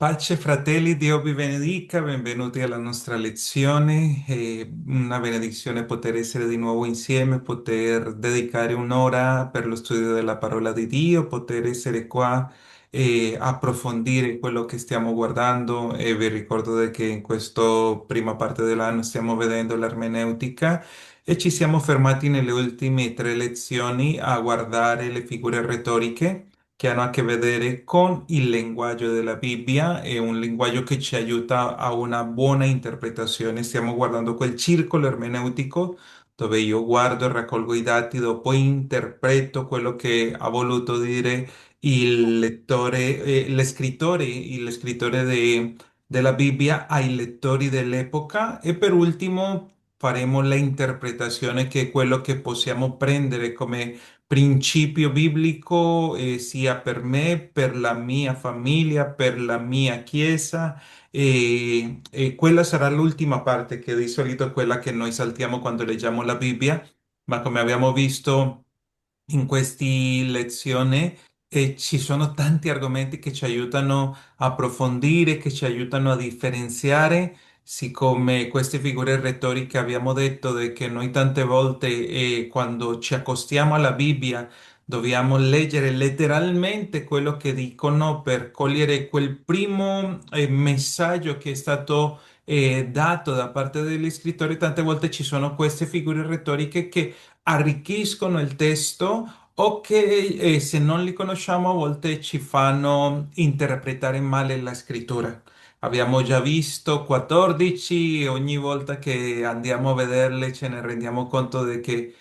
Pace fratelli, Dio vi benedica, benvenuti alla nostra lezione. È una benedizione poter essere di nuovo insieme, poter dedicare un'ora per lo studio della parola di Dio, poter essere qua e approfondire quello che stiamo guardando. E vi ricordo che in questa prima parte dell'anno stiamo vedendo l'ermeneutica e ci siamo fermati nelle ultime tre lezioni a guardare le figure retoriche che hanno a che vedere con il linguaggio della Bibbia e un linguaggio che ci aiuta a una buona interpretazione. Stiamo guardando quel circolo ermeneutico dove io guardo e raccolgo i dati, dopo interpreto quello che ha voluto dire il lettore, della Bibbia ai lettori dell'epoca e per ultimo faremo l'interpretazione che è quello che possiamo prendere come principio biblico, sia per me, per la mia famiglia, per la mia chiesa. E quella sarà l'ultima parte che di solito è quella che noi saltiamo quando leggiamo la Bibbia, ma come abbiamo visto in queste lezioni ci sono tanti argomenti che ci aiutano a approfondire, che ci aiutano a differenziare, siccome queste figure retoriche abbiamo detto che noi tante volte quando ci accostiamo alla Bibbia dobbiamo leggere letteralmente quello che dicono per cogliere quel primo messaggio che è stato dato da parte degli scrittori. Tante volte ci sono queste figure retoriche che arricchiscono il testo o che se non li conosciamo a volte ci fanno interpretare male la scrittura. Abbiamo già visto 14, ogni volta che andiamo a vederle ce ne rendiamo conto di che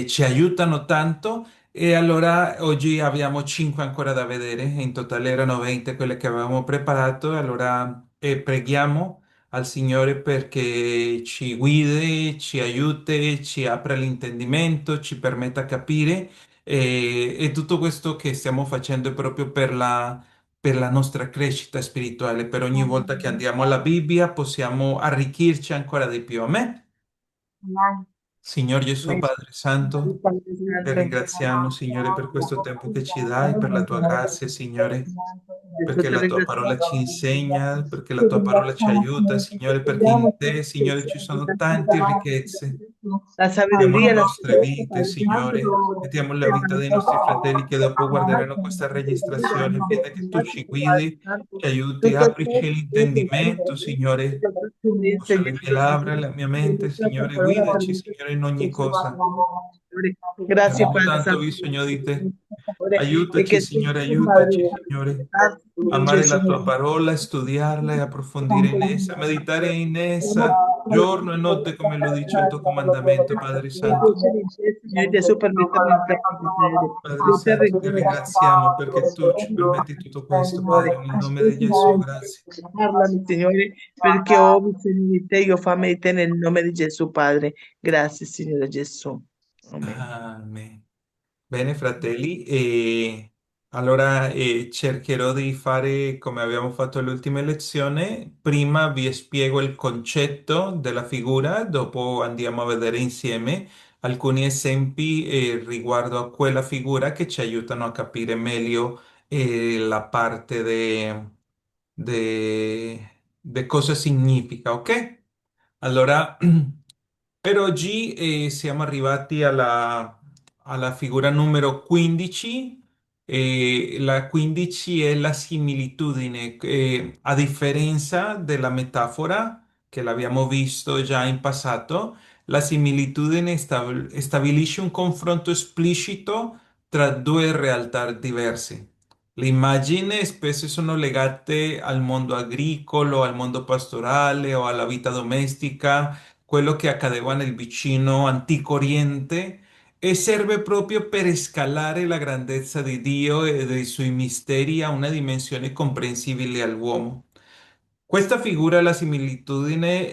ci aiutano tanto e allora oggi abbiamo 5 ancora da vedere, in totale erano 20 quelle che avevamo preparato, e allora preghiamo al Signore perché ci guidi, ci aiuti, ci apra l'intendimento, ci permetta capire e tutto questo che stiamo facendo è proprio per la nostra crescita spirituale, per ogni volta che andiamo alla Bibbia possiamo arricchirci ancora di più. Amen. Signor Gesù, Padre Santo, ti ringraziamo, Signore, per questo tempo che ci dai, per la tua grazia, Signore, perché la tua parola ci insegna, perché la tua parola ci aiuta, Signore, perché in te, Signore, ci sono tante ricchezze. La Diamo le sabiduría, la nostre esperanza, vite, el Signore, e diamo la vita dei nostri fratelli che dopo guarderanno questa registrazione, fede che tu ci guidi, ci aiuti, aprici l'intendimento, Signore. Usa le mie labbra, la mia mente, Signore, guidaci, Signore, in ogni cosa. Gracias, Abbiamo Padre tanto Santo. bisogno di te. Y Aiutaci, que tú, Signore, Padre, aiutaci, Signore. Amare Jesús. la tua parola, studiarla e approfondire in essa, meditare in essa giorno e notte, come lo dice il tuo comandamento, Padre Santo. Señor Jesús, permítame interceder. Padre Yo te Santo, ti ringraziamo perché tu ci ringrazio. permetti tutto questo, Signore, Padre, nel nome di Gesù, ascoltami, grazie. parlami, Signore, perché ho bisogno di te, io ho fame di te nel nome di Gesù, Padre. Grazie, Signore Gesù. Amen. Amen. Bene, fratelli, e allora cercherò di fare come abbiamo fatto l'ultima lezione. Prima vi spiego il concetto della figura, dopo andiamo a vedere insieme alcuni esempi riguardo a quella figura che ci aiutano a capire meglio la parte de cosa significa, ok? Allora, per oggi siamo arrivati alla figura numero 15. La 15 è la similitudine, a differenza della metafora che l'abbiamo visto già in passato, la similitudine stabilisce un confronto esplicito tra due realtà diverse. Le immagini spesso sono legate al mondo agricolo, al mondo pastorale o alla vita domestica, quello che accadeva nel vicino Antico Oriente, e serve proprio per scalare la grandezza di Dio e dei suoi misteri a una dimensione comprensibile all'uomo. Questa figura, la similitudine,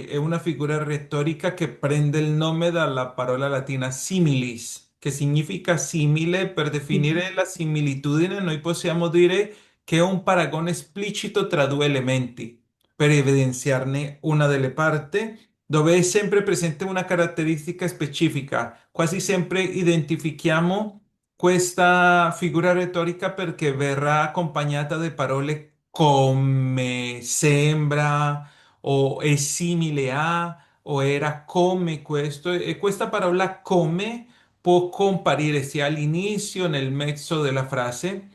è una figura retorica che prende il nome dalla parola latina similis, che significa simile. Per definire la similitudine, noi possiamo dire che è un paragone esplicito tra due elementi, per evidenziarne una delle parti, dove è sempre presente una caratteristica specifica. Quasi sempre identifichiamo questa figura retorica perché verrà accompagnata da parole come, sembra, o è simile a, o era come questo. E questa parola come può comparire sia all'inizio, nel mezzo della frase,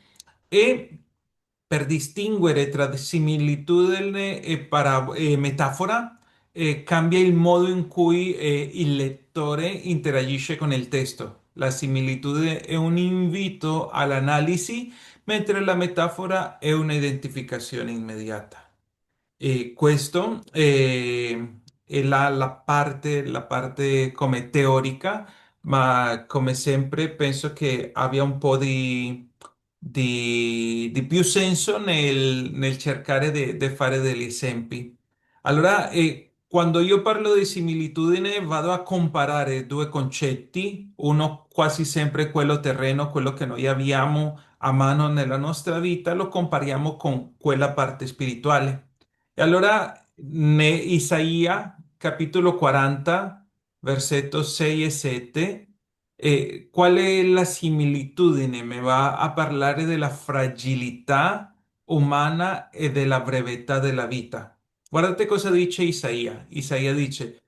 e per distinguere tra similitudine e metafora, cambia il modo in cui il lettore interagisce con il testo. La similitudine è un invito all'analisi, mentre la metafora è un'identificazione immediata. E questo è la parte come teorica, ma come sempre penso che abbia un po' di più senso nel cercare di fare degli esempi. Allora, quando io parlo di similitudine, vado a comparare due concetti, uno quasi sempre quello terreno, quello che noi abbiamo a mano nella nostra vita, lo compariamo con quella parte spirituale. E allora, Isaia, capitolo 40, versetto 6 e 7, qual è la similitudine? Mi va a parlare della fragilità umana e della brevità della vita. Guardate cosa dice Isaia. Isaia dice,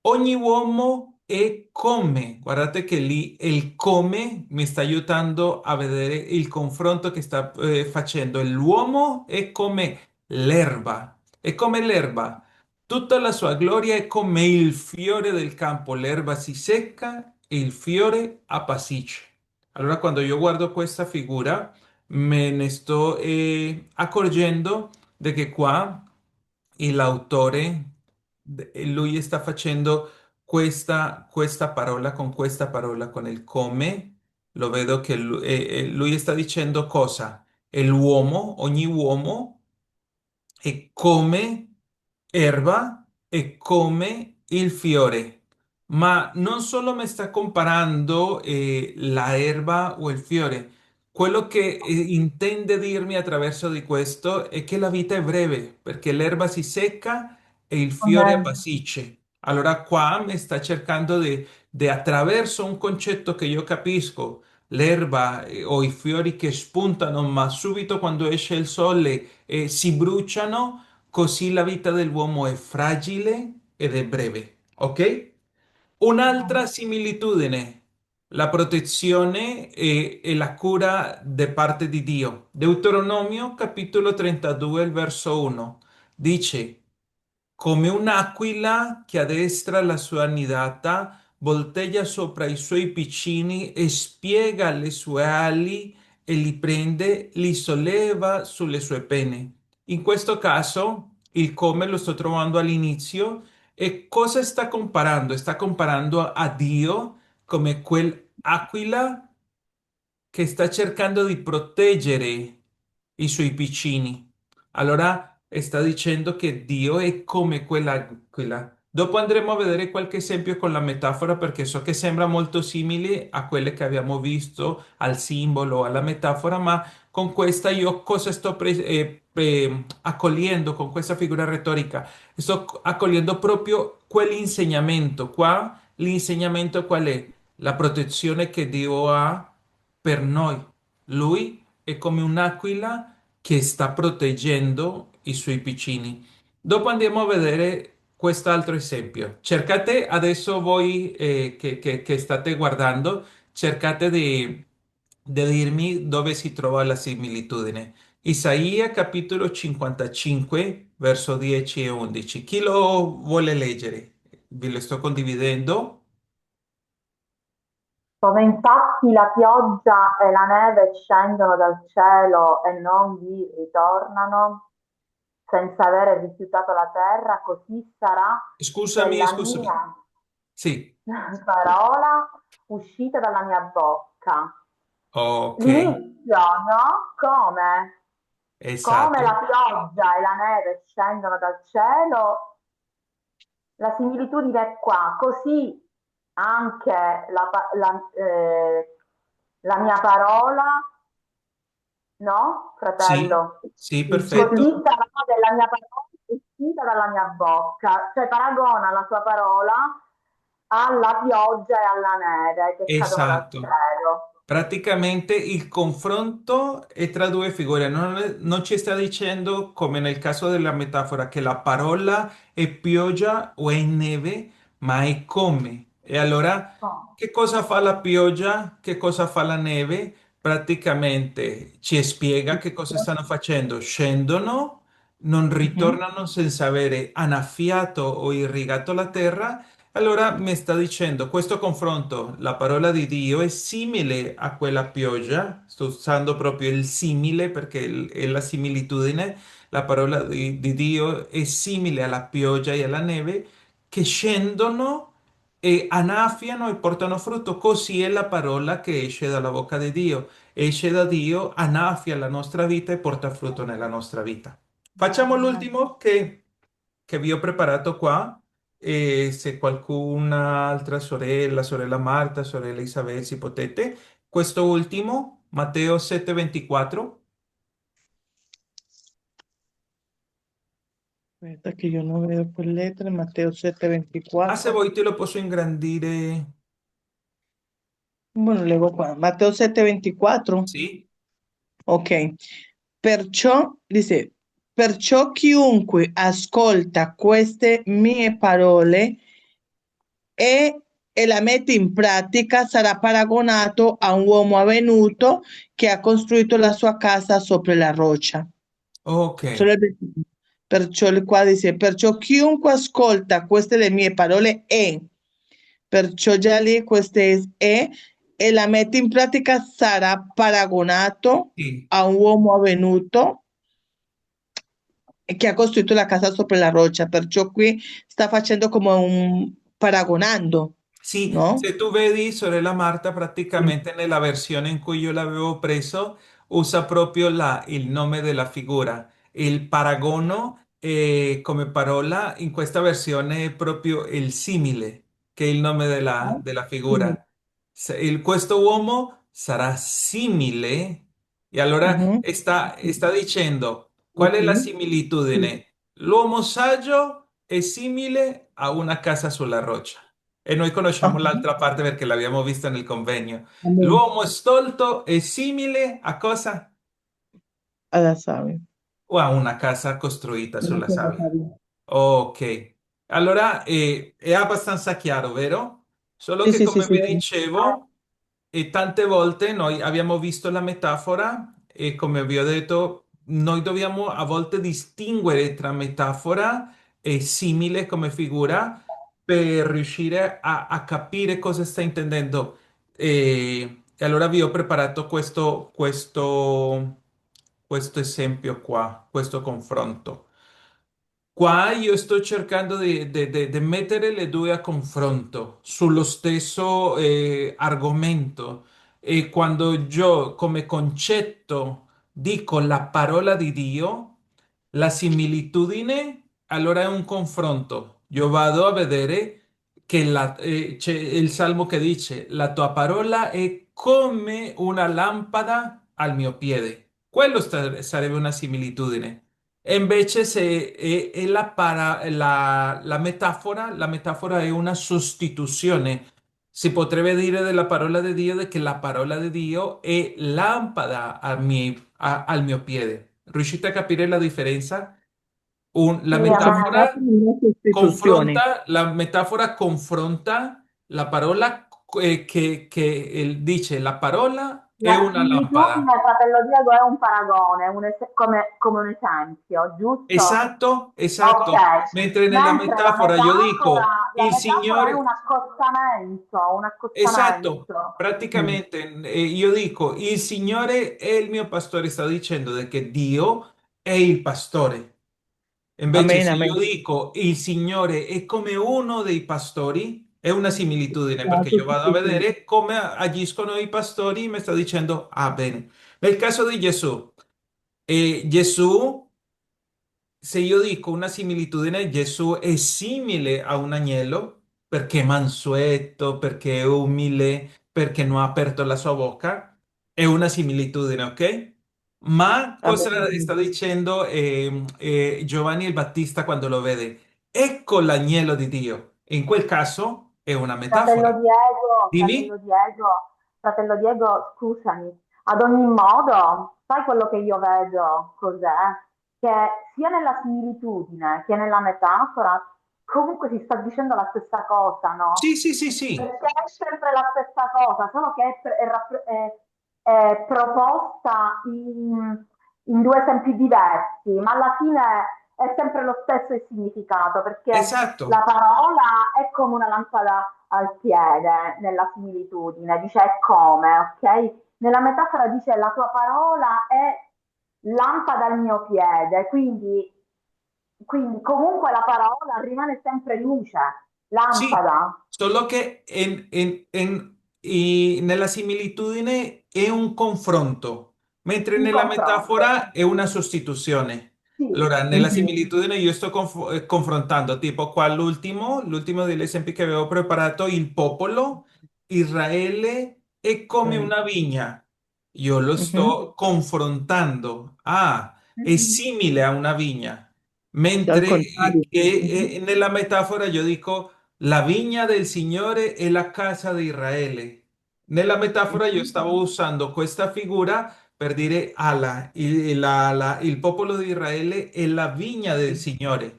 ogni uomo è come. Guardate che lì il come mi sta aiutando a vedere il confronto che sta facendo. L'uomo è come l'erba. È come l'erba. Tutta la sua gloria è come il fiore del campo. L'erba si secca e il fiore appassisce. Allora, quando io guardo questa figura, me ne sto accorgendo di che qua l'autore, lui sta facendo questa parola questa parola, con il come, lo vedo che lui sta dicendo cosa? E l'uomo, ogni uomo è come erba e come il fiore. Ma non solo mi sta comparando la erba o il fiore, quello che intende dirmi attraverso di questo è che la vita è breve, perché l'erba si secca e il fiore Amen. appassisce. Allora qua mi sta cercando di attraverso un concetto che io capisco, l'erba o i fiori che spuntano, ma subito quando esce il sole si bruciano, così la vita dell'uomo è fragile ed è breve, ok? Un'altra similitudine, la protezione e la cura da parte di Dio. Deuteronomio capitolo 32, il verso 1, dice, come un'aquila che addestra la sua nidata, volteggia sopra i suoi piccini e spiega le sue ali e li prende, li solleva sulle sue penne. In questo caso, il come lo sto trovando all'inizio e cosa sta comparando? Sta comparando a Dio come quell'aquila che sta cercando di proteggere i suoi piccini. Allora sta dicendo che Dio è come quell'aquila. Dopo andremo a vedere qualche esempio con la metafora perché so che sembra molto simile a quelle che abbiamo visto, al simbolo, alla metafora, ma con questa io cosa sto accogliendo con questa figura retorica? Sto accogliendo proprio quell'insegnamento. Qua l'insegnamento qual è? La protezione che Dio ha per noi. Lui è come un'aquila che sta proteggendo i suoi piccini. Dopo andiamo a vedere quest'altro esempio. Cercate adesso voi che state guardando, cercate di dirmi dove si trova la similitudine. Isaia capitolo 55, verso 10 e 11. Chi lo vuole leggere? Vi lo sto condividendo. Come infatti la pioggia e la neve scendono dal cielo e non vi ritornano, senza avere rifiutato la terra, così sarà se Scusami, la scusami. mia Sì, parola uscita dalla mia bocca. ok, L'inizio, no? Come? Come esatto. la pioggia e la neve scendono dal cielo, la similitudine è qua, così anche la mia parola, no, Sì, fratello? sì, Così perfetto. sarà della mia parola uscita dalla mia bocca, cioè paragona la sua parola alla pioggia e alla neve che cadono dal Esatto. cielo. Praticamente il confronto è tra due figure, non ci sta dicendo, come nel caso della metafora, che la parola è pioggia o è neve, ma è come. E allora, No. che cosa fa la pioggia? Che cosa fa la neve? Praticamente ci spiega che cosa stanno facendo. Scendono, non Mhm. ritornano senza avere annaffiato o irrigato la terra. Allora mi sta dicendo, questo confronto, la parola di Dio è simile a quella pioggia, sto usando proprio il simile perché è la similitudine, la parola di Dio è simile alla pioggia e alla neve che scendono e annaffiano e portano frutto, così è la parola che esce dalla bocca di Dio, esce da Dio, annaffia la nostra vita e porta frutto nella nostra vita. Facciamo Amen. l'ultimo che vi ho preparato qua. E se qualcun'altra sorella, sorella Marta, sorella Isabel, si potete. Questo ultimo, Matteo 7:24. Aspetta che io non vedo per lettere, Matteo Ah, se 7:24. vuoi te lo posso ingrandire. Bueno, leggo qua. Matteo 7:24. Sì? Ok. Perciò, dice, perciò chiunque ascolta queste mie parole e, e la mette in pratica sarà paragonato a un uomo avvenuto che ha costruito la sua casa sopra la roccia. Ok. Solo il 21. Perciò il qua dice, perciò chiunque ascolta queste le mie parole perciò già lì queste e la mette in pratica sarà paragonato Sì. a un uomo avvenuto che ha costruito la casa sopra la roccia, perciò qui sta facendo come un paragonando, Sì, no? se tu vedi, sorella Marta, Sì. praticamente nella versione in cui io l'avevo preso, usa proprio il nome della figura. Il paragono come parola in questa versione è proprio il simile, che è il nome della Sì. figura. Questo uomo sarà simile, e allora Mhm. sta dicendo, qual Ok. è la Sì. similitudine? L'uomo saggio è simile a una casa sulla roccia. E noi conosciamo Ajá. l'altra parte perché l'abbiamo vista nel convegno. Amén. L'uomo stolto è simile a cosa? A la sabe. O a una casa costruita Una sulla cosa sabbia. sabia. Ok, allora è abbastanza chiaro, vero? Solo Sì, che sì, sì, come sì, vi sì. dicevo, e tante volte noi abbiamo visto la metafora e come vi ho detto, noi dobbiamo a volte distinguere tra metafora e simile come figura per riuscire a capire cosa sta intendendo. E allora vi ho preparato questo esempio qua, questo confronto. Qua io sto cercando di mettere le due a confronto sullo stesso argomento e quando io come concetto dico la parola di Dio, la similitudine allora è un confronto. Io vado a vedere che c'è il salmo che dice la tua parola è come una lampada al mio piede. Quello sarebbe una similitudine. E invece se è la metafora è una sostituzione. Si potrebbe dire della parola di Dio de che la parola di Dio è lampada al mio piede. Riuscite a capire la differenza? La Sì, Questa amen. metafora è una sostituzione. la metafora confronta la parola che dice la parola è La una lampada. similitudine, fratello Diego, è un paragone, come un esempio, giusto? Esatto, esatto. Ok, Mentre nella mentre metafora io dico la il metafora è Signore, un esatto, accostamento. Mm. praticamente io dico il Signore è il mio pastore, sta dicendo che Dio è il pastore. Invece Amén, se io amén. dico il Signore è come uno dei pastori, è una similitudine La perché io vado a sostituzione. vedere come agiscono i pastori, mi sta dicendo, ah bene. Nel caso di Gesù, Gesù se io dico una similitudine, Gesù è simile a un agnello perché è mansueto, perché è umile, perché non ha aperto la sua bocca, è una similitudine, ok? Ma Amén, cosa sta amén. dicendo Giovanni il Battista quando lo vede? Ecco l'agnello di Dio. In quel caso è una metafora. Fratello Dimmi? Diego, fratello Diego, scusami, ad ogni modo, sai quello che io vedo cos'è? Che sia nella similitudine che nella metafora, comunque si sta dicendo la stessa cosa, no? Sì, sì, sì, sì. Perché è sempre la stessa cosa, solo che è proposta in due esempi diversi, ma alla fine è sempre lo stesso il significato, perché la Esatto. parola è come una lampada al piede nella similitudine, dice è come, ok? Nella metafora dice la tua parola è lampada al mio piede, quindi comunque la parola rimane sempre luce, Sì, lampada, solo che nella similitudine è un confronto, mentre un nella confronto. metafora è una sostituzione. Sì. Allora, nella Mhm. similitudine io sto confrontando, tipo qua l'ultimo degli esempi che avevo preparato, il popolo, Israele è come Mm. una vigna. Io lo Mhm. sto confrontando. Ah, è Mhm. simile a una vigna. Sì, al Mentre contrario. Mhm. nella metafora io dico la vigna del Signore è la casa di Israele. Nella metafora io Mhm. stavo usando questa figura per dire Allah, il popolo di Israele è la vigna del Signore. Mhm.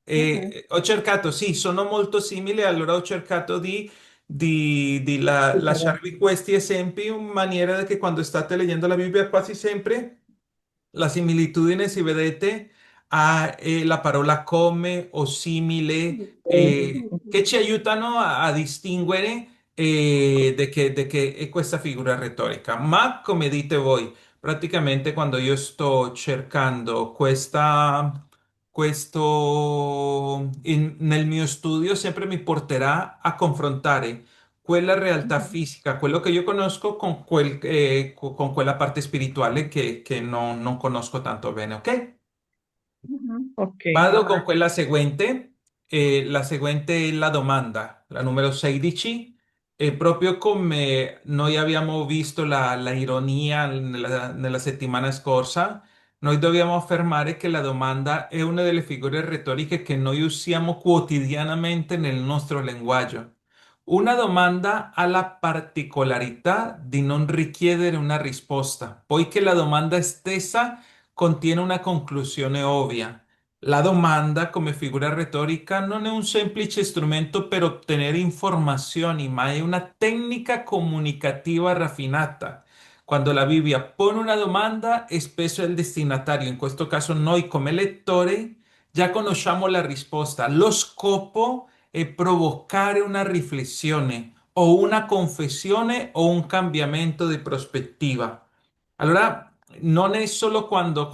E ho cercato, sì, sono molto simili, allora ho cercato di Super. lasciarvi questi esempi in maniera che quando state leggendo la Bibbia quasi sempre la similitudine, se vedete, ha la parola come o simile, Sì. che ci aiutano a distinguere de che è questa figura retorica. Ma come dite voi, praticamente quando io sto cercando questo nel mio studio, sempre mi porterà a confrontare quella realtà fisica, quello che io conosco con, con quella parte spirituale che non conosco tanto bene, ¿ok? Mhm. Ok. Vado con quella seguente. La seguente è la domanda, la numero 16. E proprio come noi abbiamo visto la ironia nella settimana scorsa, noi dobbiamo affermare che la domanda è una delle figure retoriche che noi usiamo quotidianamente nel nostro linguaggio. Una domanda ha la particolarità di non richiedere una risposta, poiché la domanda stessa contiene una conclusione ovvia. La domanda come figura retorica non è un semplice strumento per ottenere informazioni, ma è una tecnica comunicativa raffinata. Quando la Bibbia pone una domanda, spesso il destinatario, in questo caso noi come lettori, già conosciamo la risposta. Lo scopo è provocare una riflessione o una confessione o un cambiamento di prospettiva. Allora, non è solo quando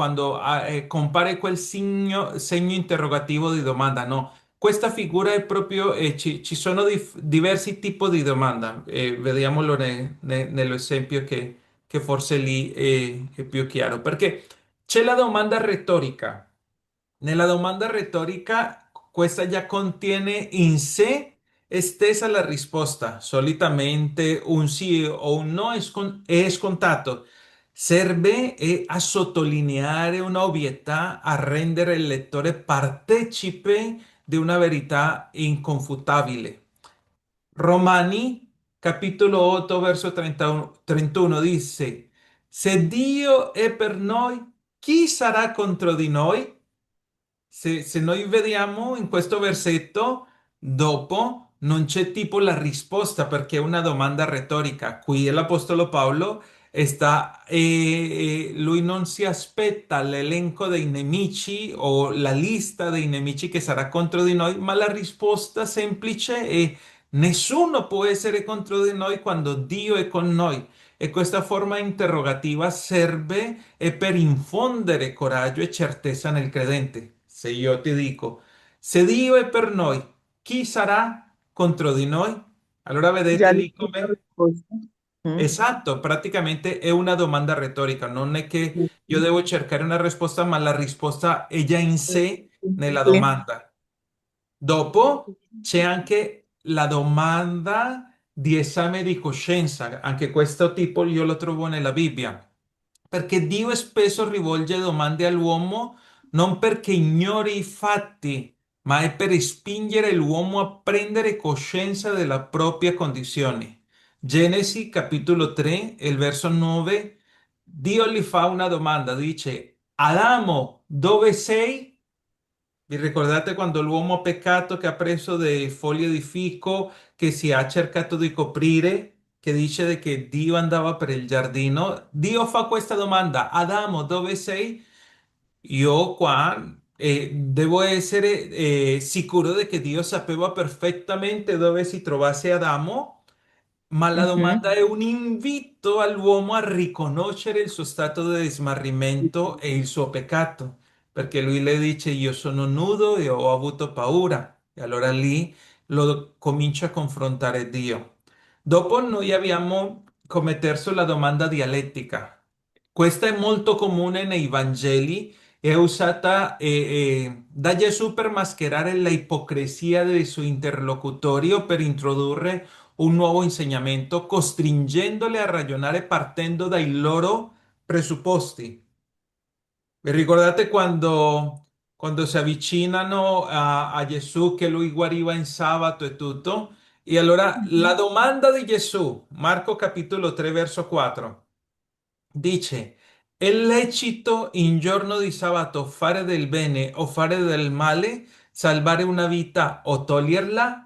compare quel segno interrogativo di domanda, no. Questa figura è proprio, ci sono diversi tipi di domanda, vediamolo nell'esempio che forse lì è più chiaro, perché c'è la domanda retorica. Nella domanda retorica, questa già contiene in sé stessa la risposta. Solitamente un sì o un no è scontato. Serve a sottolineare una ovvietà, a rendere il lettore partecipe di una verità inconfutabile. Romani, capitolo 8, verso 31 dice, se Dio è per noi, chi sarà contro di noi? Se noi vediamo in questo versetto, dopo non c'è tipo la risposta perché è una domanda retorica. Qui l'Apostolo Paolo lui non si aspetta l'elenco dei nemici o la lista dei nemici che sarà contro di noi, ma la risposta semplice è nessuno può essere contro di noi quando Dio è con noi. E questa forma interrogativa serve per infondere coraggio e certezza nel credente. Se io ti dico, se Dio è per noi, chi sarà contro di noi? Allora Già vedete lì lì c'è la come... risposta. Mm. Esatto, praticamente è una domanda retorica, non è che io devo cercare una risposta, ma la risposta è già in sé nella Sì. domanda. Dopo c'è anche la domanda di esame di coscienza, anche questo tipo io lo trovo nella Bibbia, perché Dio spesso rivolge domande all'uomo non perché ignori i fatti, ma è per spingere l'uomo a prendere coscienza della propria condizione. Genesi capitolo 3, il verso 9, Dio gli fa una domanda, dice, Adamo, dove sei? Vi ricordate quando l'uomo ha peccato che ha preso dei fogli di fico che si ha cercato di coprire, che dice che Dio andava per il giardino? Dio fa questa domanda, Adamo, dove sei? Io qua devo essere sicuro di che Dio sapeva perfettamente dove si trovasse Adamo, ma la Ujú. domanda è un invito all'uomo a riconoscere il suo stato di smarrimento e il suo peccato, perché lui le dice io sono nudo e ho avuto paura, e allora lì lo comincia a confrontare Dio. Dopo noi abbiamo come terzo la domanda dialettica. Questa è molto comune nei Vangeli, è usata da Gesù per mascherare la ipocrisia dei suoi interlocutori o per introdurre un nuovo insegnamento, costringendole a ragionare partendo dai loro presupposti. Vi ricordate quando si avvicinano a Gesù che lui guariva in sabato e tutto? E allora la domanda di Gesù, Marco capitolo 3, verso 4, dice, è lecito in giorno di sabato fare del bene o fare del male, salvare una vita o toglierla?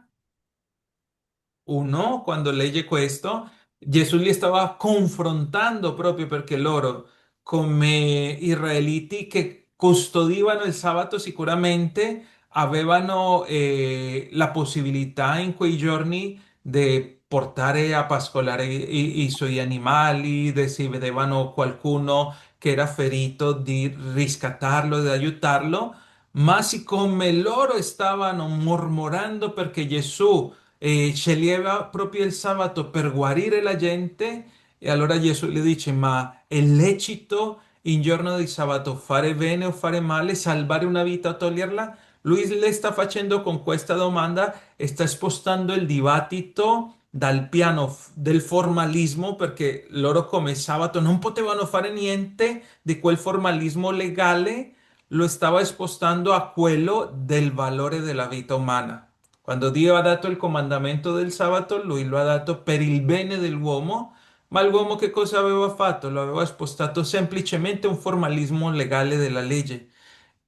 Uno, quando legge questo, Gesù li stava confrontando proprio perché loro, come israeliti che custodivano il sabato, sicuramente avevano la possibilità in quei giorni di portare a pascolare i suoi animali, di se vedevano qualcuno che era ferito, di riscattarlo, di aiutarlo, ma siccome loro stavano mormorando perché Gesù sceglieva proprio il sabato per guarire la gente e allora Gesù le dice, ma è lecito in giorno di sabato fare bene o fare male, salvare una vita o toglierla? Lui le sta facendo con questa domanda, sta spostando il dibattito dal piano del formalismo perché loro come sabato non potevano fare niente di quel formalismo legale, lo stava spostando a quello del valore della vita umana. Quando Dio ha dato il comandamento del sabato, lui lo ha dato per il bene dell'uomo, ma l'uomo che cosa aveva fatto? Lo aveva spostato semplicemente a un formalismo legale della legge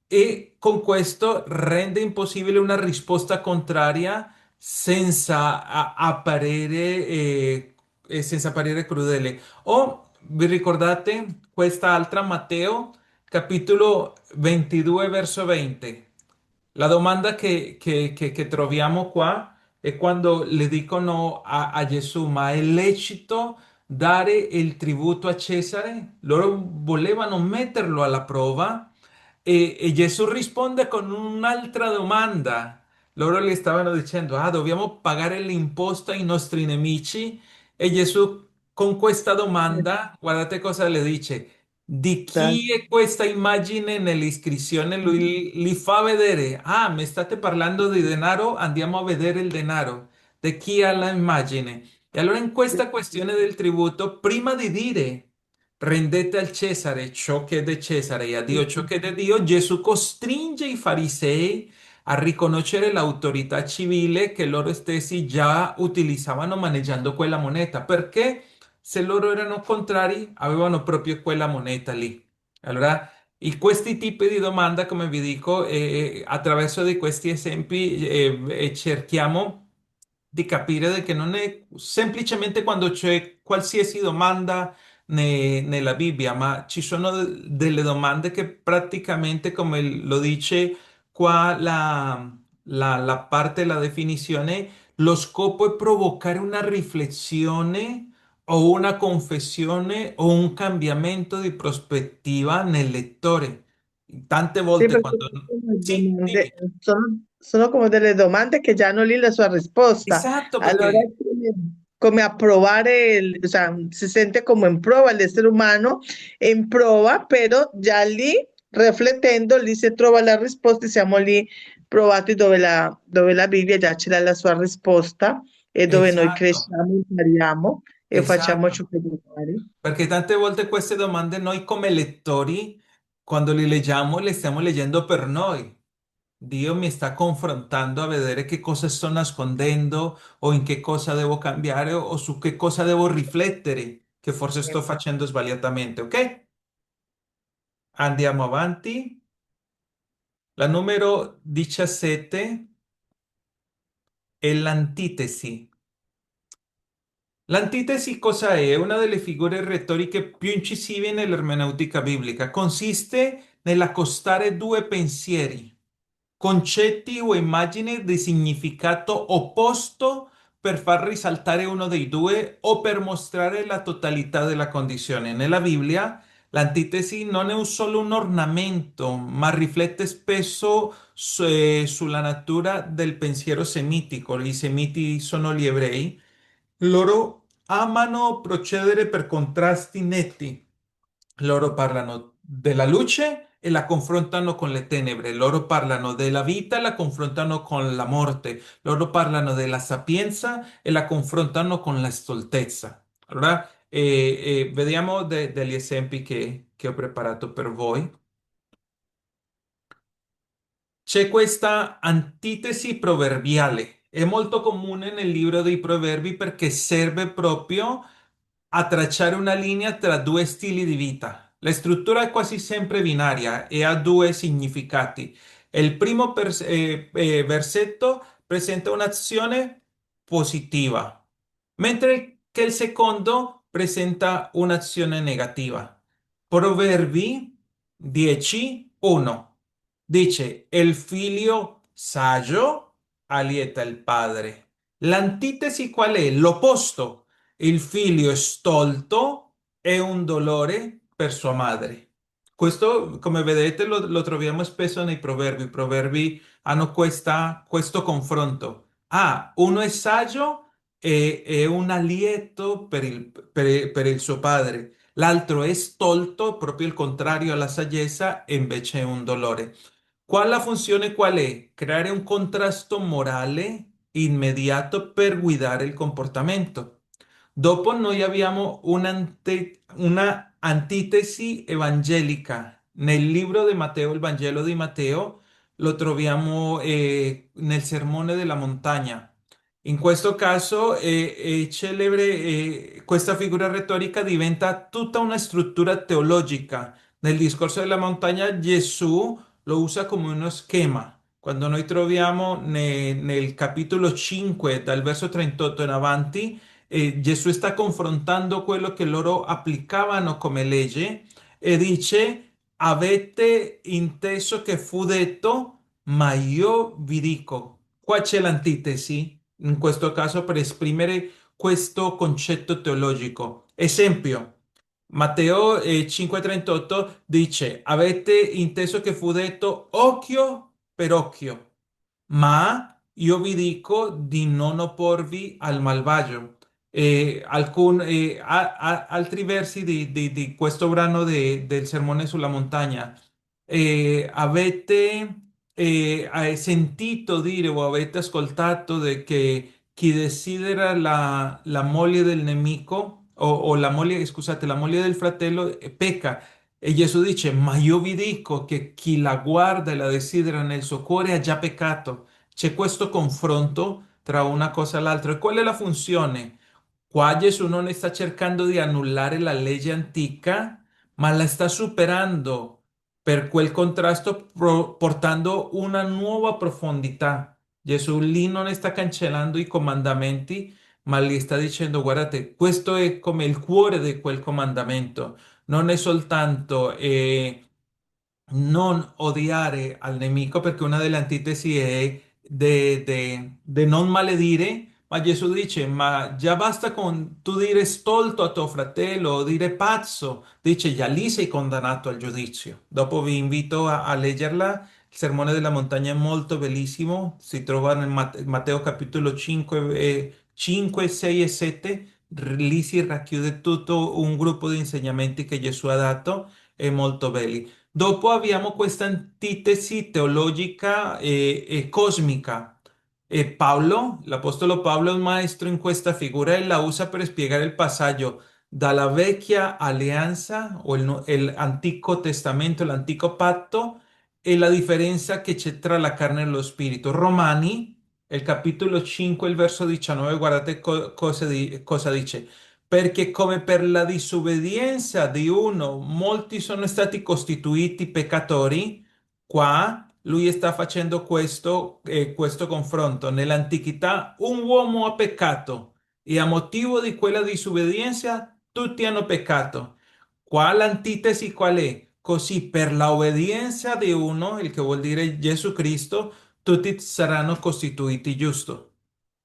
e con questo rende impossibile una risposta contraria senza apparire, senza apparire crudele. O vi ricordate questa altra Matteo, capitolo 22, verso 20? La domanda che troviamo qua è quando le dicono a Gesù, ma è lecito dare il tributo a Cesare? Loro volevano metterlo alla prova e Gesù risponde con un'altra domanda. Loro gli stavano dicendo, ah, dobbiamo pagare l'imposta ai nostri nemici? E Gesù con questa domanda, guardate cosa le dice. Di chi è questa immagine nell'iscrizione? Lui li fa vedere. Ah, mi state parlando di denaro? Andiamo a vedere il denaro. Di chi ha l'immagine? E allora in questa questione del tributo, prima di dire rendete al Cesare ciò che è di Cesare e a Dio ciò che è di Dio, Gesù costringe i farisei a riconoscere l'autorità civile che loro stessi già utilizzavano maneggiando quella moneta, perché se loro erano contrari avevano proprio quella moneta lì. Allora, questi tipi di domanda, come vi dico, attraverso di questi esempi cerchiamo di capire che non è semplicemente quando c'è qualsiasi domanda nella Bibbia, ma ci sono delle domande che praticamente, come lo dice qua la parte, la definizione, lo scopo è provocare una riflessione o una confessione o un cambiamento di prospettiva nel lettore. Tante Sì, volte perché quando... Sì, dimmi. sono come delle domande che già hanno lì la sua risposta. Esatto, Allora perché... è come a provare, o sea, si sente como en prueba el ser humano, en prova, però già lì, riflettendo, lì si trova la risposta e siamo lì provati dove la Bibbia già ce l'ha la sua risposta e dove noi Esatto, cresciamo, impariamo e facciamo esatto. ciò che dobbiamo fare. Perché tante volte queste domande noi come lettori, quando le leggiamo, le stiamo leggendo per noi. Dio mi sta confrontando a vedere che cosa sto nascondendo o in che cosa devo cambiare o su che cosa devo riflettere che forse sto facendo sbagliatamente, ok? Andiamo avanti. La numero 17 è l'antitesi. L'antitesi cosa è? È una delle figure retoriche più incisive nell'ermeneutica biblica. Consiste nell'accostare due pensieri, concetti o immagini di significato opposto per far risaltare uno dei due o per mostrare la totalità della condizione. Nella Bibbia l'antitesi non è solo un ornamento, ma riflette spesso sulla natura del pensiero semitico. I semiti sono gli ebrei. Loro amano procedere per contrasti netti. Loro parlano della luce e la confrontano con le tenebre. Loro parlano della vita e la confrontano con la morte. Loro parlano della sapienza e la confrontano con la stoltezza. Allora, vediamo degli esempi che ho preparato per voi. C'è questa antitesi proverbiale. È molto comune nel libro dei proverbi perché serve proprio a tracciare una linea tra due stili di vita. La struttura è quasi sempre binaria e ha due significati. Il primo versetto presenta un'azione positiva, mentre che il secondo presenta un'azione negativa. Proverbi 10:1 dice: El figlio saggio alieta il padre. L'antitesi qual è? L'opposto. Il figlio stolto è un dolore per sua madre. Questo, come vedete, lo troviamo spesso nei proverbi. I proverbi hanno questo confronto. Ah, uno è saggio e è un alieto per il suo padre. L'altro è stolto, proprio il contrario alla saggezza, e invece è un dolore. Qua la funzione qual è? Creare un contrasto morale immediato per guidare il comportamento. Dopo noi abbiamo una antitesi evangelica. Nel libro di Matteo, il Vangelo di Matteo, lo troviamo nel Sermone della Montagna. In questo caso è celebre, questa figura retorica diventa tutta una struttura teologica. Nel discorso della montagna Gesù lo usa come uno schema. Quando noi troviamo nel capitolo 5, dal verso 38 in avanti, Gesù sta confrontando quello che loro applicavano come legge e dice, avete inteso che fu detto, ma io vi dico. Qua c'è l'antitesi, in questo caso per esprimere questo concetto teologico. Esempio. Matteo 5:38 dice, avete inteso che fu detto occhio per occhio, ma io vi dico di non opporvi al malvagio. Altri versi di questo brano del Sermone sulla montagna. Avete sentito dire o avete ascoltato che chi desidera la moglie del nemico o la moglie, scusate, la moglie del fratello pecca. E Gesù dice, ma io vi dico che chi la guarda e la desidera nel suo cuore ha già peccato. C'è questo confronto tra una cosa e l'altra. E qual è la funzione? Qua Gesù non sta cercando di annullare la legge antica, ma la sta superando per quel contrasto, portando una nuova profondità. Gesù lì non sta cancellando i comandamenti, ma gli sta dicendo, guardate, questo è come il cuore di quel comandamento. Non è soltanto non odiare al nemico, perché una delle antitesi è di non maledire, ma Gesù dice, ma già basta con tu dire stolto a tuo fratello o dire pazzo, dice, già lì sei condannato al giudizio. Dopo vi invito a leggerla, il Sermone della Montagna è molto bellissimo, si trova nel Matteo capitolo 5, 5, 6 e 7, lì si racchiude tutto un gruppo di insegnamenti che Gesù ha dato, è molto belli. Dopo abbiamo questa antitesi teologica e cosmica. E l'Apostolo Paolo è un maestro in questa figura e la usa per spiegare il passaggio dalla vecchia alleanza o il Antico Testamento, l'Antico Patto, e la differenza che c'è tra la carne e lo spirito. Romani, il capitolo 5, il verso 19, guardate cosa dice. Perché come per la disobbedienza di uno molti sono stati costituiti peccatori, qua lui sta facendo questo confronto. Nell'antichità un uomo ha peccato e a motivo di quella disobbedienza tutti hanno peccato. Qua l'antitesi qual è? Così per la obbedienza di uno, il che vuol dire Gesù Cristo, tutti saranno costituiti giusti.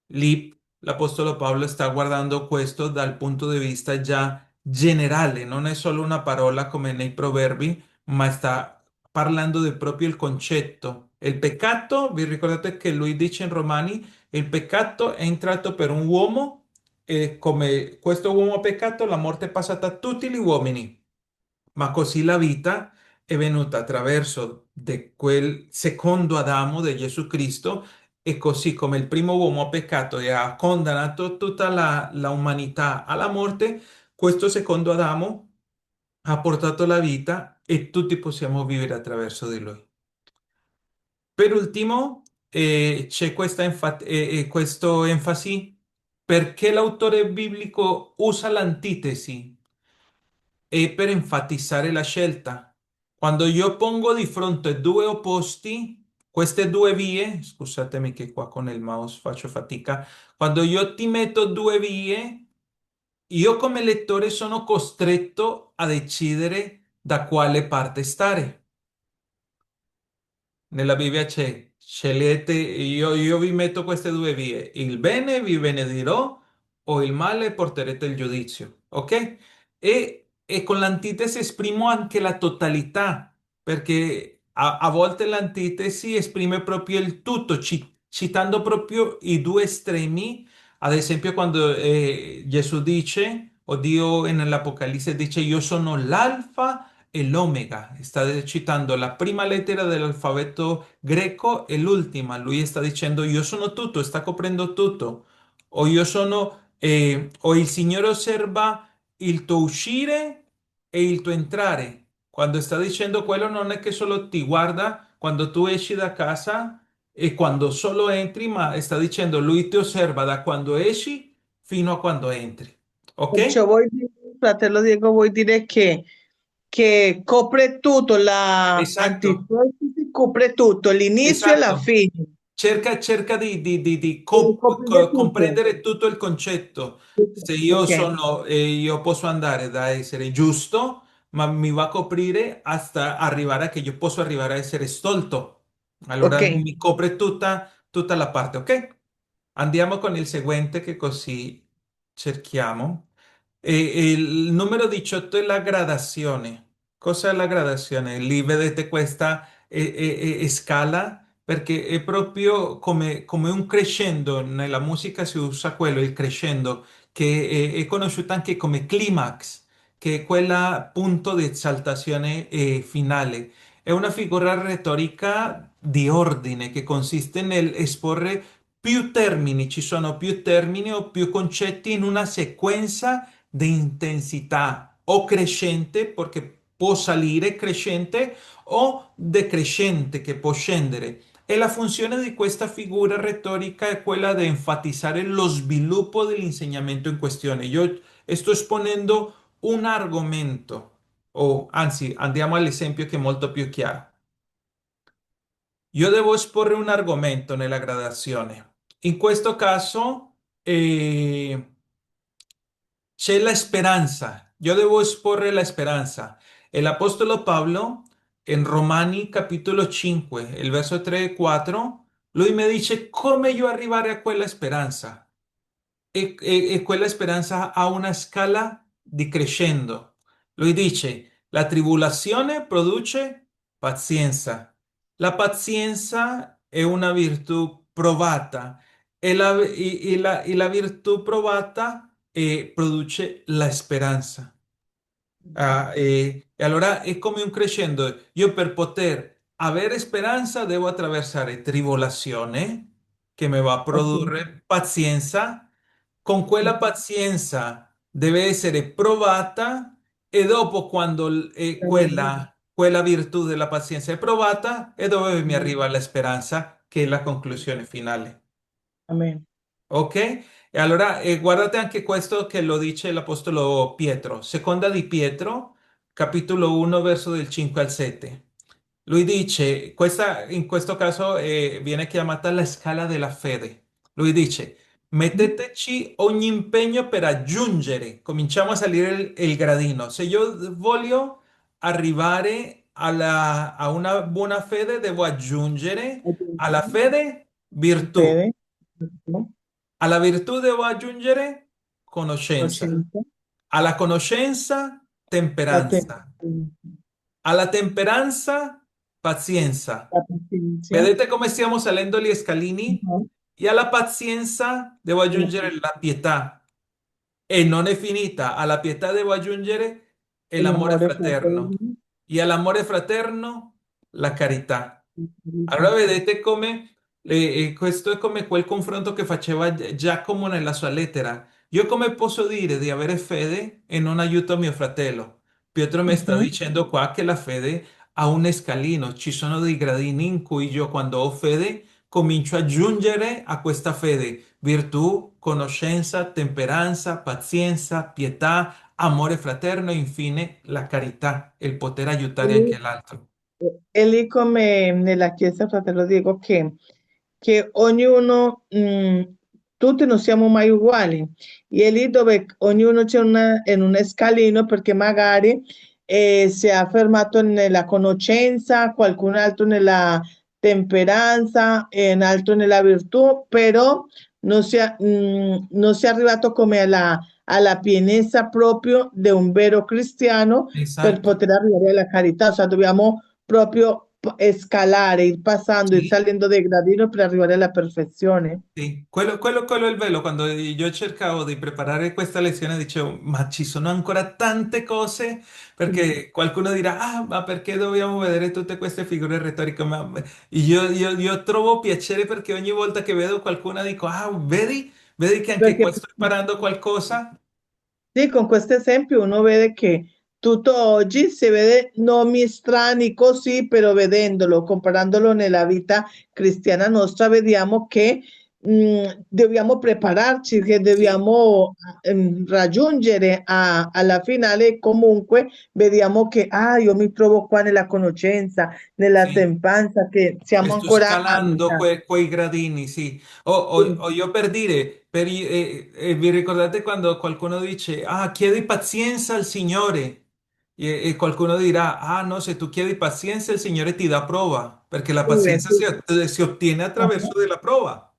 Lì l'Apostolo Paolo sta guardando questo dal punto di vista già generale, non è solo una parola come nei proverbi, ma sta parlando di proprio il concetto. Il peccato, vi ricordate che lui dice in Romani, il peccato è entrato per un uomo e come questo uomo ha peccato, la morte è passata a tutti gli uomini, ma così la vita è venuta attraverso di quel secondo Adamo di Gesù Cristo e così come il primo uomo ha peccato e ha condannato tutta la umanità alla morte, questo secondo Adamo ha portato la vita e tutti possiamo vivere attraverso di lui. Per ultimo, c'è questo enfasi perché l'autore biblico usa l'antitesi e per enfatizzare la scelta. Quando io pongo di fronte due opposti, queste due vie, scusatemi che qua con il mouse faccio fatica, quando io ti metto due vie, io come lettore sono costretto a decidere da quale parte stare. Nella Bibbia c'è, scegliete, io vi metto queste due vie, il bene vi benedirò o il male porterete il giudizio, ok? E con l'antitesi esprimo anche la totalità, perché a volte l'antitesi esprime proprio il tutto, citando proprio i due estremi, ad esempio quando Gesù dice, o Dio nell'Apocalisse dice, io sono l'alfa e l'omega, sta citando la prima lettera dell'alfabeto greco e l'ultima, lui sta dicendo io sono tutto, sta coprendo tutto, o io sono, o il Signore osserva il tuo uscire e il tuo entrare. Quando sta dicendo quello non è che solo ti guarda quando tu esci da casa e quando solo entri, ma sta dicendo lui ti osserva da quando esci fino a quando entri. Ok? Perciò vuoi dire, fratello Diego, vuoi dire che copre tutto, la Esatto, antitesi copre tutto, l'inizio e la esatto. fine, Cerca di comprende tutto. comprendere tutto il concetto. Se io Ok, sono, io posso andare da essere giusto, ma mi va a coprire hasta arrivare a che io posso arrivare a essere stolto. ok. Allora mi copre tutta la parte, ok? Andiamo con il seguente che così cerchiamo. Il numero 18 è la gradazione. Cos'è la gradazione? Lì vedete questa scala perché è proprio come un crescendo. Nella musica si usa quello, il crescendo, che è conosciuto anche come climax, che è quel punto di esaltazione finale. È una figura retorica di ordine che consiste nell'esporre più termini, ci sono più termini o più concetti in una sequenza di intensità o crescente, perché può salire crescente, o decrescente che può scendere. E la funzione di questa figura retorica è quella di enfatizzare lo sviluppo dell'insegnamento in questione. Io sto esponendo un argomento, o anzi, andiamo all'esempio che è molto più chiaro. Io devo esporre un argomento nella gradazione. In questo caso c'è la speranza. Io devo esporre la speranza. El apóstolo Pablo, en Romani capitolo 5, il verso 3 e 4, lui mi dice come io arrivare a quella speranza. E quella speranza ha una scala di crescendo. Lui dice, la tribulazione produce pazienza. La pazienza è una virtù provata e la virtù provata produce la speranza. E allora è come un crescendo. Io per poter avere speranza devo attraversare tribolazione che mi va a Ok. produrre pazienza. Con quella pazienza deve essere provata e dopo quando Sabiduría. quella quella virtù della pazienza è provata e dove mi arriva la speranza, che è la conclusione finale. Amén. Ok? E allora guardate anche questo che lo dice l'Apostolo Pietro, seconda di Pietro, capitolo 1, verso del 5 al 7. Lui dice, in questo caso viene chiamata la scala della fede. Lui dice, metteteci ogni impegno per aggiungere, cominciamo a salire il gradino. Se io voglio arrivare a una buona fede, devo aggiungere alla fede virtù. Fede, ¿no? Alla virtù devo aggiungere conoscenza, Coscienza, alla conoscenza la temperanza, alla temperanza pazienza. la paciencia, Vedete come stiamo salendo gli scalini? ujú, E alla pazienza devo la aggiungere la pietà. E non è finita, alla pietà devo aggiungere el l'amore amor es fraterno fraterno, e all'amore fraterno la carità. la Allora caridad. vedete come questo è come quel confronto che faceva Giacomo nella sua lettera. Io come posso dire di avere fede e non aiuto mio fratello? Pietro mi sta Ujú. dicendo qua che la fede ha un scalino, ci sono dei gradini in cui io quando ho fede comincio a aggiungere a questa fede virtù, conoscenza, temperanza, pazienza, pietà, amore fraterno e infine la carità, il poter aiutare anche l'altro. E lì come nella Chiesa, fratello, dico che ognuno, tutti non siamo mai uguali. E è lì dove ognuno c'è in un scalino perché magari si è affermato nella conoscenza, qualcun altro nella temperanza, e un altro nella virtù, però non si è arrivato come alla pienezza proprio di un vero cristiano per Esatto. poter arrivare alla carità. O sea, dobbiamo proprio scalare, ir passando, ir Sì. salendo del gradino per arrivare alla perfezione. Sì, quello è il bello. Quando io cercavo di preparare questa lezione, dicevo, ma ci sono ancora tante cose, Mm. perché qualcuno dirà, ah, ma perché dobbiamo vedere tutte queste figure retoriche? Ma io trovo piacere perché ogni volta che vedo qualcuna dico, ah, vedi che anche Perché qua sto imparando qualcosa? sì, con questo esempio uno vede che tutto oggi si vede nomi strani così, però vedendolo, comparandolo nella vita cristiana nostra, vediamo che dobbiamo prepararci, che Sì, dobbiamo raggiungere alla finale e comunque vediamo che io mi trovo qua nella conoscenza, nella sì. tempanza, che E siamo sto ancora a scalando metà. quei gradini, sì. Sì, O io per dire, vi ricordate quando qualcuno dice, ah, chiedi pazienza al Signore? E qualcuno dirà, ah, no, se tu chiedi pazienza, il Signore ti dà prova, perché la sì, pazienza sì. si ottiene Ajá, attraverso della prova.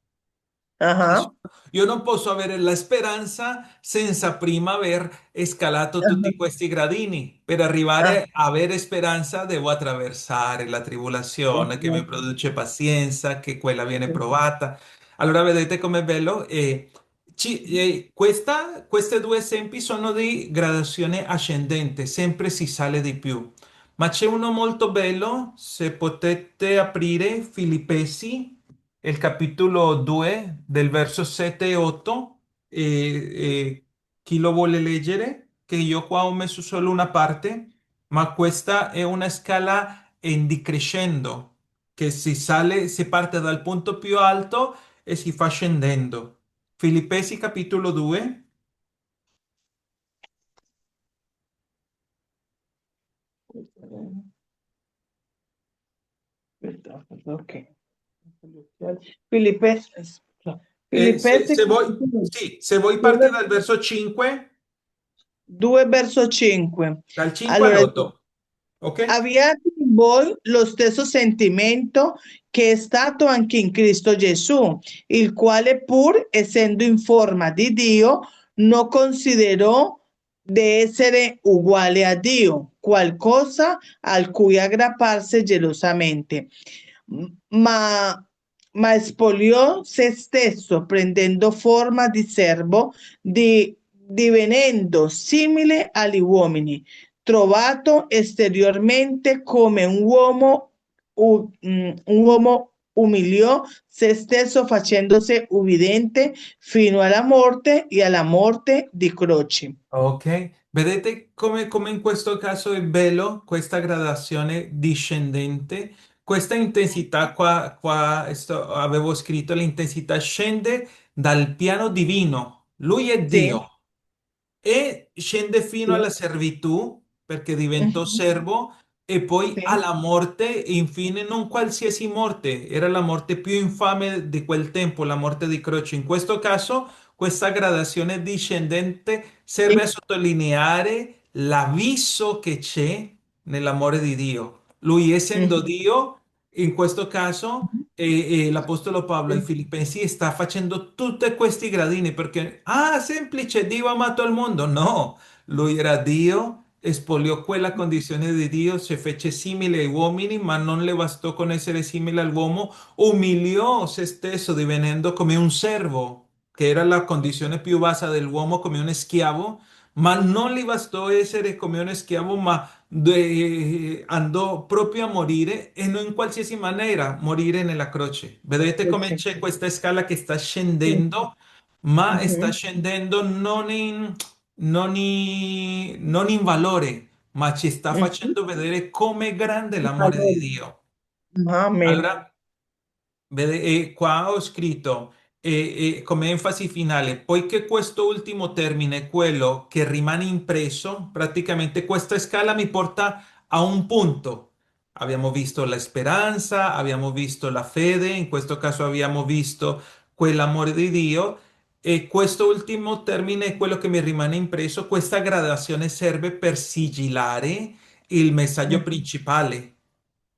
Adesso, ajá, io non posso avere la speranza senza prima aver scalato ajá, tutti questi gradini. Per ajá, arrivare a avere speranza devo attraversare la tribolazione che mi exacto. produce pazienza, che quella viene Sí. provata. Allora vedete com'è bello? Questi due esempi sono di gradazione ascendente, sempre si sale di più. Ma c'è uno molto bello, se potete aprire Filippesi il capitolo 2 del verso 7 e 8, chi lo vuole leggere, che io qua ho messo solo una parte, ma questa è una scala in decrescendo, che si parte dal punto più alto e si fa scendendo. Filippesi capitolo 2. Ok. Filipenses, no, Se Filipenses vuoi, capitolo sì, se vuoi parti 2, dal verso 5, 2 verso 5. dal 5 Allora, all'8, ok? abbiate in voi lo stesso sentimento che è stato anche in Cristo Gesù, il quale pur essendo in forma di Dio, non considerò di essere uguale a Dio, qualcosa al cui aggrapparsi gelosamente, ma, ma espoliò se stesso, prendendo forma di servo, divenendo simile agli uomini trovato esteriormente come un uomo umiliò se stesso facendosi ubbidiente fino alla morte e alla morte di croce. Ok, Vedete come in questo caso è bello questa gradazione discendente, questa intensità qua avevo scritto, l'intensità scende dal piano divino. Lui è Sì, Dio e scende fino sì, alla servitù perché diventò ujú, servo e poi sì, alla morte e infine non qualsiasi morte, era la morte più infame di quel tempo, la morte di croce. In questo caso, questa gradazione discendente serve a sì, sottolineare l'abisso che c'è nell'amore di Dio. Lui essendo ujú, Dio, in questo caso l'Apostolo Paolo ai sí, Filippesi sta facendo tutti questi gradini perché, semplice, Dio ha amato il mondo. No, lui era Dio, espoliò quella condizione di Dio, si fece simile ai uomini, ma non le bastò con essere simile all'uomo, umiliò se stesso divenendo come un servo, che era la condizione più bassa dell'uomo, come un schiavo, ma non gli bastò essere come un schiavo, ma andò proprio a morire e non in qualsiasi maniera, morire nella croce. Vedete come sí, c'è questa scala che sta sí, scendendo, ma sta ujú, scendendo non in valore, ma ci sta ujú, facendo vedere com'è grande l'amore di valor. Dio. Amén. Allora, vede, e qua ho scritto come enfasi finale, poiché questo ultimo termine è quello che rimane impresso, praticamente questa scala mi porta a un punto. Abbiamo visto la speranza, abbiamo visto la fede, in questo caso abbiamo visto quell'amore di Dio e questo ultimo termine è quello che mi rimane impresso. Questa gradazione serve per sigillare il messaggio Ujú, principale.